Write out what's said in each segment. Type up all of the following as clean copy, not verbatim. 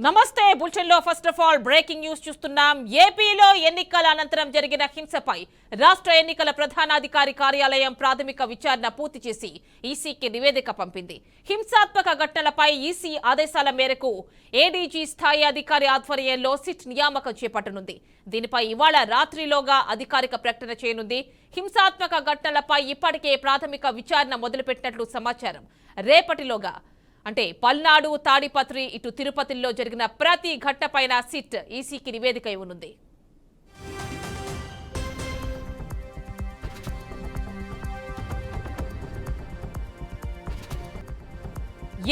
నమస్తే బులెటిన్లో first of all breaking news చూస్తున్నాం. ఏపీలో ఎన్నికల అనంతరం జరిగిన హింసపై రాష్ట్ర ఎన్నికల ప్రధానాధికారి కార్యాలయం ప్రాథమిక విచారణ పూర్తి చేసి ఈసీకి నివేదిక పంపింది. హింసాత్మక ఘటనలపై ఈసీ ఆదేశాల మేరకు ఏడీజీ స్థాయి అధికారి ఆధ్వర్యంలో సిట్ నియామకం చేపట్టనుంది. దీనిపై ఇవాళ రాత్రిలోగా అధికారిక ప్రకటన చేయనుంది. హింసాత్మక ఘటనలపై ఇప్పటికే ప్రాథమిక విచారణ మొదలుపెట్టినట్లు సమాచారం. రేపటిలోగా అంటే పల్నాడు, తాడిపత్రి, ఇటు తిరుపతిలో జరిగిన ప్రతి ఘట్టపైన సిట్ ఈసీకి నివేదిక ఇవ్వనుంది.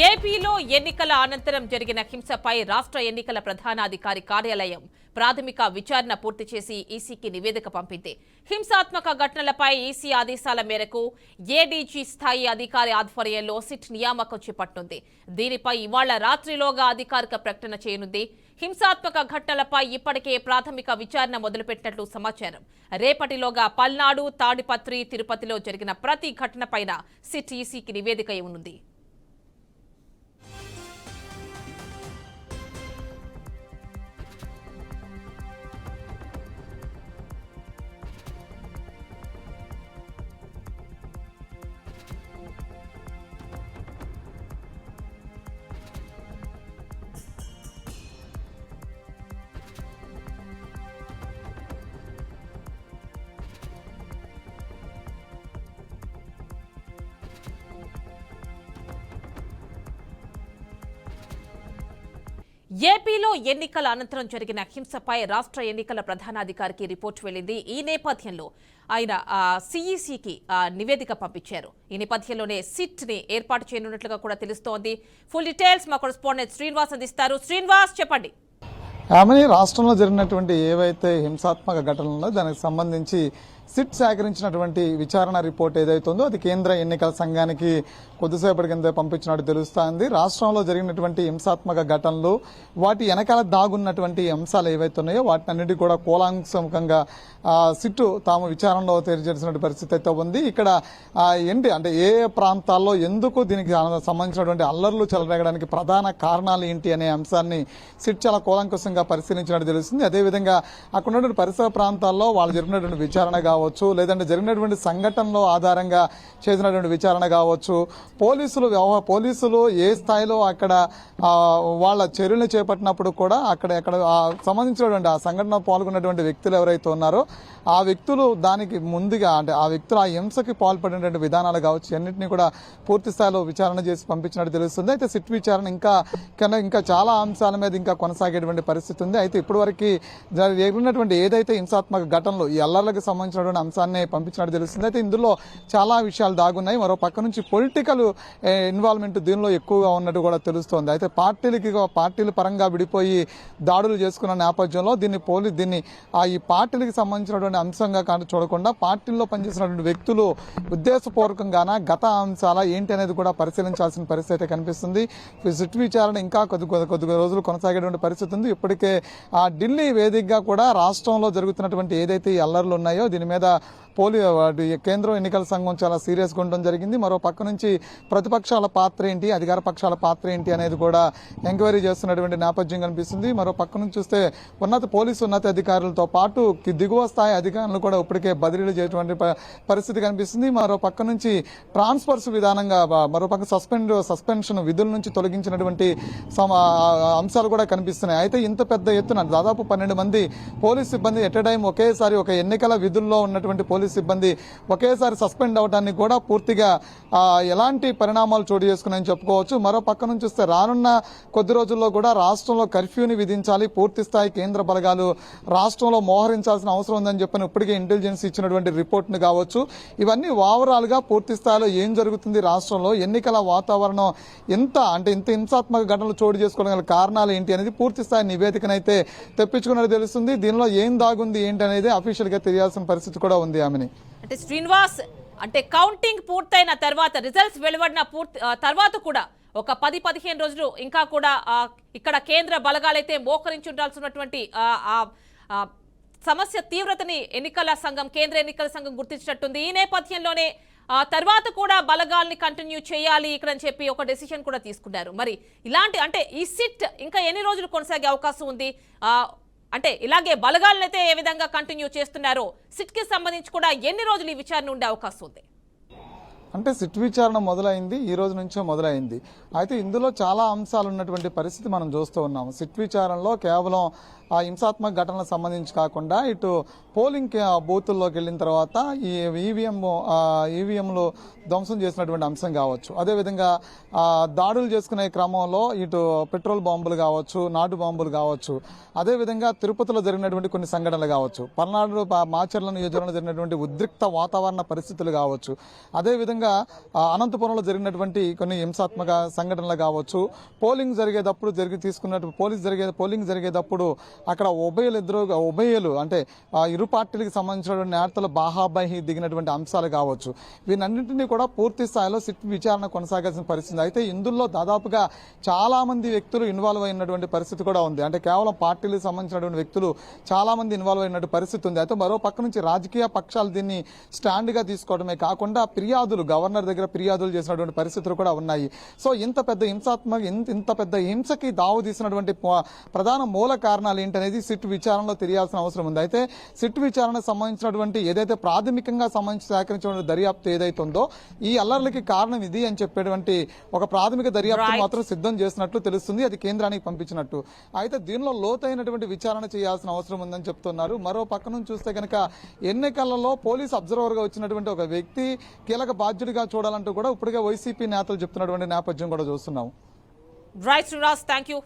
ఏపీలో ఎన్నికల అనంతరం జరిగిన హింసపై రాష్ట్ర ఎన్నికల ప్రధానాధికారి కార్యాలయం ప్రాథమిక విచారణ పూర్తి చేసి ఈసీకి నివేదిక పంపింది. హింసాత్మక ఘటనలపై ఈసీ ఆదేశాల మేరకు ఏడీజీ స్థాయి అధికారి ఆధ్వర్యంలో సిట్ నియామకం చేపట్టనుంది. దీనిపై ఇవాళ రాత్రిలోగా అధికారిక ప్రకటన చేయనుంది. హింసాత్మక ఘటనలపై ఇప్పటికే ప్రాథమిక విచారణ మొదలుపెట్టినట్లు సమాచారం. రేపటిలోగా పల్నాడు, తాడిపత్రి, తిరుపతిలో జరిగిన ప్రతి ఘటనపైన సిట్ ఈసీకి నివేదిక ఇవ్వనుంది. ఏపీలో ఎన్నికల అనంతరం జరిగిన హింసపై రాష్ట్ర ఎన్నికల ప్రధానాధికారికి రిపోర్టు వెళ్లింది. ఈ నేపథ్యంలో ఆయన సిఈసికి నివేదిక పంపించారు. ఈ నేపథ్యంలోనే సిట్ ని ఏర్పాటు చేయనున్నట్లుగా కూడా తెలుస్తోంది. ఫుల్ డీటెయిల్స్ మా కరెస్పాండెంట్ శ్రీనివాస్ అందిస్తారు. శ్రీనివాస్, చెప్పండి. రాష్ట్రంలో జరిగినటువంటి ఏవైతే హింసాత్మక ఘటనలో దానికి సంబంధించి సిట్ సేకరించినటువంటి విచారణ రిపోర్ట్ ఏదైతుందో అది కేంద్ర ఎన్నికల సంఘానికి కొద్దిసేపటి కింద పంపించినట్టు తెలుస్తోంది. రాష్ట్రంలో జరిగినటువంటి హింసాత్మక ఘటనలు, వాటి వెనకాల దాగున్నటువంటి అంశాలు ఏవైతే ఉన్నాయో వాటిని అన్నిటి కూడా కూలాంకషంగా సిట్ తాము విచారణలో తెలియజేసిన పరిస్థితి అయితే ఉంది. ఇక్కడ ఏంటి అంటే ఏ ప్రాంతాల్లో ఎందుకు దీనికి సంబంధించినటువంటి అల్లర్లు చెలరేగడానికి ప్రధాన కారణాలు ఏంటి అనే అంశాన్ని సిట్ చాలా కూలంకషంగా పరిశీలించినట్టు తెలుస్తుంది. అదేవిధంగా అక్కడ ఉన్నటువంటి పరిసర ప్రాంతాల్లో వాళ్ళు జరిగినటువంటి విచారణ కావచ్చు, లేదంటే జరిగినటువంటి సంఘటనలో ఆధారంగా చేసినటువంటి విచారణ కావచ్చు, పోలీసులు ఏ స్థాయిలో అక్కడ వాళ్ళ చర్యలు చేపట్టినప్పుడు కూడా అక్కడ సంబంధించినటువంటి ఆ సంఘటన పాల్గొన్నటువంటి వ్యక్తులు ఎవరైతే ఉన్నారో ఆ వ్యక్తులు దానికి ముందుగా అంటే ఆ వ్యక్తులు ఆ హింసకి పాల్పడినటువంటి విధానాలు కావచ్చు అన్నింటినీ కూడా పూర్తి స్థాయిలో విచారణ చేసి పంపించినట్టు తెలుస్తుంది. అయితే సిట్ విచారణ ఇంకా చాలా అంశాల మీద ఇంకా కొనసాగేటువంటి పరిస్థితి ఉంది. అయితే ఇప్పటివరకు జరిగినటువంటి ఏదైతే హింసాత్మక ఘటనలు ఈ అల్లర్లకు సంబంధించినటువంటి అంశాన్ని పంపించినట్టు తెలుస్తుంది. అయితే ఇందులో చాలా విషయాలు దాగున్నాయి. మరో పక్క నుంచి పొలిటికల్ ఇన్వాల్వ్మెంట్ దీనిలో ఎక్కువగా ఉన్నట్టు కూడా తెలుస్తోంది. అయితే పార్టీల పరంగా విడిపోయి దాడులు చేసుకున్న నేపథ్యంలో దీన్ని ఈ పార్టీలకు సంబంధించినటువంటి అంశంగా కానీ చూడకుండా పార్టీల్లో పనిచేసినటువంటి వ్యక్తులు ఉద్దేశపూర్వకంగాన గత అంశాల ఏంటి అనేది కూడా పరిశీలించాల్సిన పరిస్థితి అయితే కనిపిస్తుంది. సిట్ విచారణ ఇంకా కొద్ది రోజులు కొనసాగేటువంటి పరిస్థితి ఉంది. ఇప్పటికే ఢిల్లీ వేదికగా కూడా రాష్ట్రంలో జరుగుతున్నటువంటి ఏదైతే ఈ అల్లర్లు ఉన్నాయో దీని మీద కేంద్ర ఎన్నికల సంఘం చాలా సీరియస్గా ఉండడం జరిగింది. మరో పక్క నుంచి ప్రతిపక్షాల పాత్ర ఏంటి, అధికార పక్షాల పాత్ర ఏంటి అనేది కూడా ఎంక్వైరీ చేస్తున్నటువంటి నేపథ్యం కనిపిస్తుంది. మరో పక్క నుంచి చూస్తే పోలీసు ఉన్నత అధికారులతో పాటు దిగువ స్థాయి అధికారులు కూడా ఇప్పటికే బదిలీలు చేయటువంటి పరిస్థితి కనిపిస్తుంది. మరో పక్క నుంచి ట్రాన్స్ఫర్స్ విధానంగా మరో పక్క సస్పెన్షన్ విధుల నుంచి తొలగించినటువంటి అంశాలు కూడా కనిపిస్తున్నాయి. అయితే ఇంత పెద్ద ఎత్తున దాదాపు 12 మంది పోలీస్ సిబ్బంది ఎట్ ఎ టైం ఒకేసారి ఒక ఎన్నికల విధుల్లో ఉన్నటువంటి పోలీస్ సిబ్బంది ఒకేసారి సస్పెండ్ అవడానికి కూడా పూర్తిగా ఎలాంటి పరిణామాలు చోటు చేసుకున్నాయని చెప్పుకోవచ్చు. మరో పక్క నుంచి చూస్తే రానున్న కొద్ది రోజుల్లో కూడా రాష్ట్రంలో కర్ఫ్యూని విధించాలి, పూర్తి స్థాయి కేంద్ర బలగాలు రాష్ట్రంలో మోహరించాల్సిన అవసరం ఉందని చెప్పని ఇప్పటికే ఇంటెలిజెన్స్ ఇచ్చినటువంటి రిపోర్ట్ను కావచ్చు. ఇవన్నీ ఓవరాల్ గా పూర్తి స్థాయిలో ఏం జరుగుతుంది రాష్ట్రంలో, ఎన్నికల వాతావరణం ఇంత హింసాత్మక ఘటనలు చోటు చేసుకోవడం కారణాలు ఏంటి అనేది పూర్తి స్థాయి నివేదికనైతే తెప్పించుకున్నట్టు తెలుస్తుంది. దీనిలో ఏం దాగుంది ఏంటి అనేది అఫీషియల్ గా తెలియాల్సిన పరిస్థితి కూడా ఉంది. అంటే శ్రీనివాస్, అంటే కౌంటింగ్ పూర్తయిన తర్వాత, రిజల్ట్స్ వెలువడిన తర్వాత కూడా ఒక 10-15 రోజులు ఇంకా కూడా ఇక్కడ కేంద్ర బలగాలైతే మోకరించి ఉండాల్సినటువంటి సమస్య తీవ్రతని కేంద్ర ఎన్నికల సంఘం గుర్తించినట్టుంది. ఈ నేపథ్యంలోనే ఆ తర్వాత కూడా బలగాల్ని కంటిన్యూ చేయాలి ఇక్కడ అని చెప్పి ఒక డెసిషన్ కూడా తీసుకున్నారు. మరి ఇలాంటి అంటే ఈ సిట్ ఇంకా ఎన్ని రోజులు కొనసాగే అవకాశం ఉంది? అంటే ఇలాగే బలగాలను అయితే ఏ విధంగా కంటిన్యూ చేస్తున్నారో సిట్ కి సంబంధించి కూడా ఎన్ని రోజులు ఈ విచారణ ఉండే అవకాశం ఉంది? అంటే సిట్ విచారణ మొదలైంది, ఈ రోజు నుంచే మొదలైంది. అయితే ఇందులో చాలా అంశాలు ఉన్నటువంటి పరిస్థితి మనం చూస్తూ ఉన్నాము. సిట్ విచారణలో కేవలం ఆ హింసాత్మక ఘటనలకు సంబంధించి కాకుండా ఇటు పోలింగ్ బూతుల్లోకి వెళ్ళిన తర్వాత ఈ ఈవీఎంలు ధ్వంసం చేసినటువంటి అంశం కావచ్చు, అదేవిధంగా దాడులు చేసుకునే క్రమంలో ఇటు పెట్రోల్ బాంబులు కావచ్చు, నాటు బాంబులు కావచ్చు, అదేవిధంగా తిరుపతిలో జరిగినటువంటి కొన్ని సంఘటనలు కావచ్చు, పల్నాడు మాచర్ల నియోజకవర్గంలో జరిగినటువంటి ఉద్రిక్త వాతావరణ పరిస్థితులు కావచ్చు, అదేవిధంగా అనంతపురంలో జరిగినటువంటి కొన్ని హింసాత్మక సంఘటనలు కావచ్చు, పోలింగ్ జరిగేటప్పుడు అక్కడ ఉభయలు అంటే ఇరు పార్టీలకు సంబంధించినటువంటి నేతలు బాహాబాహి దిగినటువంటి అంశాలు కావచ్చు, వీటన్నింటినీ కూడా పూర్తి స్థాయిలో సిట్ విచారణ కొనసాగాల్సిన పరిస్థితి. అయితే ఇందులో దాదాపుగా చాలా మంది వ్యక్తులు ఇన్వాల్వ్ అయినటువంటి పరిస్థితి కూడా ఉంది. అంటే కేవలం పార్టీలకు సంబంధించినటువంటి వ్యక్తులు చాలా మంది ఇన్వాల్వ్ అయినటువంటి పరిస్థితి ఉంది. అయితే మరో పక్క నుంచి రాజకీయ పక్షాలు దీన్ని స్టాండ్ గా తీసుకోవడమే కాకుండా గవర్నర్ దగ్గర ఫిర్యాదులు చేసినటువంటి పరిస్థితులు కూడా ఉన్నాయి. సో ఇంత పెద్ద హింసకి దావు తీసినటువంటి ప్రధాన మూల కారణాలు ఏంటనేది సిట్ విచారణలో తెలియాల్సిన అవసరం ఉంది. అయితే సిట్ విచారణకు సంబంధించినటువంటి ఏదైతే ప్రాథమికంగా సంబంధించి సేకరించిన దర్యాప్తు ఏదైతే ఉందో ఈ అల్లర్లకి కారణం ఇది అని చెప్పేటువంటి ఒక ప్రాథమిక దర్యాప్తు మాత్రం సిద్ధం చేసినట్లు తెలుస్తుంది. అది కేంద్రానికి పంపించినట్టు. అయితే దీనిలో లోతైనటువంటి విచారణ చేయాల్సిన అవసరం ఉందని చెప్తున్నారు. మరో పక్క నుంచి చూస్తే కనుక ఎన్నికలలో పోలీస్ అబ్జర్వర్ గా వచ్చినటువంటి ఒక వ్యక్తి కీలక బాధ్యుడిగా చూడాలంటూ కూడా ఇప్పటికే వైసీపీ నేతలు చెప్తున్నటువంటి నేపథ్యం కూడా చూస్తున్నాం. Right Srinivas, thank you.